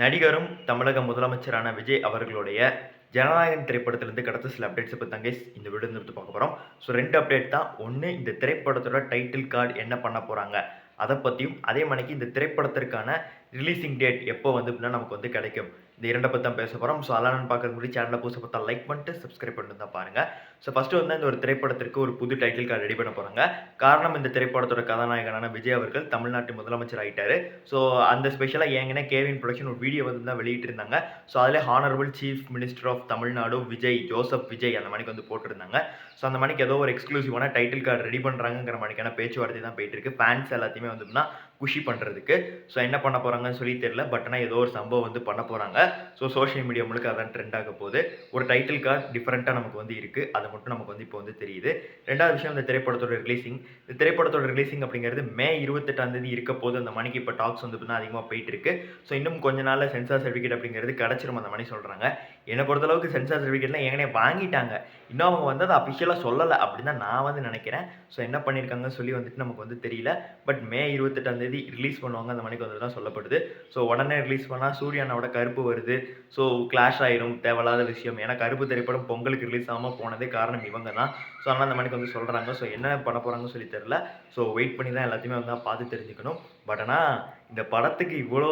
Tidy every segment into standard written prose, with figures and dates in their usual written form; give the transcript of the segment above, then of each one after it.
நடிகரும் தமிழக முதலமைச்சரான விஜய் அவர்களுடைய ஜனநாயகன் திரைப்படத்திலிருந்து கிடைச்ச சில அப்டேட்ஸை பற்றி தாங்க இந்த வீடியோ வந்து பார்க்க போகிறோம். ஸோ 2 அப்டேட் தான். ஒன்று, இந்த திரைப்படத்தோட டைட்டில் கார்டு என்ன பண்ண போகிறாங்க அதை பற்றியும், அதே மணிக்கு இந்த திரைப்படத்திற்கான ரிலீசிங் டேட் எப்போ வந்து நமக்கு வந்து கிடைக்கும், இந்த 2 பற்றி தான் பேச போகிறோம். ஸோ அதெல்லாம் பார்க்கறது முன்னாடி சேனலை புதுசாக பார்த்தா லைக் பண்ணிட்டு சப்ஸ்கிரைப் பண்ணிட்டு தான் பாருங்கள். ஸோ ஃபஸ்ட்டு வந்து இந்த ஒரு திரைப்படத்திற்கு ஒரு புது டைட்டில் கார்டு ரெடி பண்ண போகிறாங்க. காரணம், இந்த திரைப்படத்தோட கதாநாயகனான விஜய் அவர்கள் தமிழ்நாட்டு முதலமைச்சர் ஆகிட்டாரு. ஸோ அந்த ஸ்பெஷலாக ஏங்கன்னா கேவின் ப்ரொடக்ஷன் ஒரு வீடியோ வந்து தான் வெளியிட்டிருந்தாங்க. ஸோ அதில் honourable chief minister of Tamil Nadu Vijay Joseph Vijay அந்த மணிக்கு வந்து போட்டிருந்தாங்க. ஸோ அந்த மணிக்கு ஏதோ ஒரு எக்ஸ்க்ளூசிவான டைட்டில் கார்டு ரெடி பண்ணுறாங்கிற மணிக்கான பேச்சுவார்த்தை தான் போயிட்டு இருக்கு. ஃபேன்ஸ் எல்லாத்தையுமே வந்து குஷி பண்ணுறதுக்கு. ஸோ என்ன பண்ண போகிறாங்கன்னு சொல்லி தெரியல. பட் ஆனால் ஏதோ ஒரு சம்பவம் வந்து பண்ண போகிறாங்க. ஸோ சோஷியல் மீடியா முழுக்க அதான் ட்ரெண்ட் ஆக போகுது. ஒரு டைட்டில் கார்டு டிஃப்ரெண்ட்டாக நமக்கு வந்து இருக்குது. அது மட்டும் நமக்கு வந்து இப்போ வந்து தெரியுது. ரெண்டாவது விஷயம், இந்த திரைப்படத்தோட ரிலீசிங். இந்த திரைப்படத்தோட ரிலீசிங் அப்படிங்கிறது மே 28 இருக்க போது. அந்த மணிக்கு இப்போ டாக்ஸ் வந்து அதிகமாக போயிட்டு இருக்கு. ஸோ இன்னும் கொஞ்ச நாளில் சென்சார் சர்டிஃபிகேட் அப்படிங்கிறது கிடச்சிரும் அந்த மணி சொல்கிறாங்க. என்னை பொறுத்தளவுக்கு சென்சார் சர்டிஃபிகேட்லாம் ஏங்கனே வாங்கிட்டாங்க. இன்னும் அவங்க வந்து அதை அஃபிஷியலாக சொல்லலை அப்படின்னு தான் நான் வந்து நினைக்கிறேன். ஸோ என்ன பண்ணியிருக்காங்கன்னு சொல்லி வந்துட்டு நமக்கு வந்து தெரியல. பட் மே 28 ரிலீஸ் பண்ணுவாங்க அந்த மணிக்கு வந்து தான் சொல்லப்படுது. ஸோ உடனே ரிலீஸ் பண்ணால் சூர்யானோட கருப்பு வருது. ஸோ கிளாஷ் ஆயிரும், தேவையில்லாத விஷயம். ஏன்னா கருப்பு திரைப்படம் பொங்கலுக்கு ரிலீஸ் ஆகாமல் போனதே காரணம் இவங்க தான். ஸோ அதனால் அந்த மணிக்கு வந்து சொல்கிறாங்க. ஸோ என்ன பண்ண போகிறாங்கன்னு சொல்லி தெரில. ஸோ வெயிட் பண்ணி தான் எல்லாத்தையுமே வந்து பார்த்து தெரிஞ்சுக்கணும். பட் ஆனால் இந்த படத்துக்கு இவ்வளோ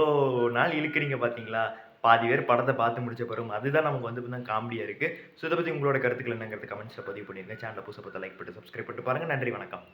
நாள் இழுக்கிறீங்க பார்த்தீங்களா, பாதி பேர் படத்தை பார்த்து முடிச்ச பிறகு அதுதான் நமக்கு வந்து காமெடியாக இருக்குது. ஸோ இதை பற்றி உங்களோட கருத்துக்கள் என்னங்கிறது கமெண்ட்ஸில் பதிவு பண்ணிடுங்க. சேனலை புதுசாக பார்த்து லைக் பண்ணிட்டு சப்ஸ்கிரைப் பண்ணிட்டு பாருங்கள். நன்றி, வணக்கம்.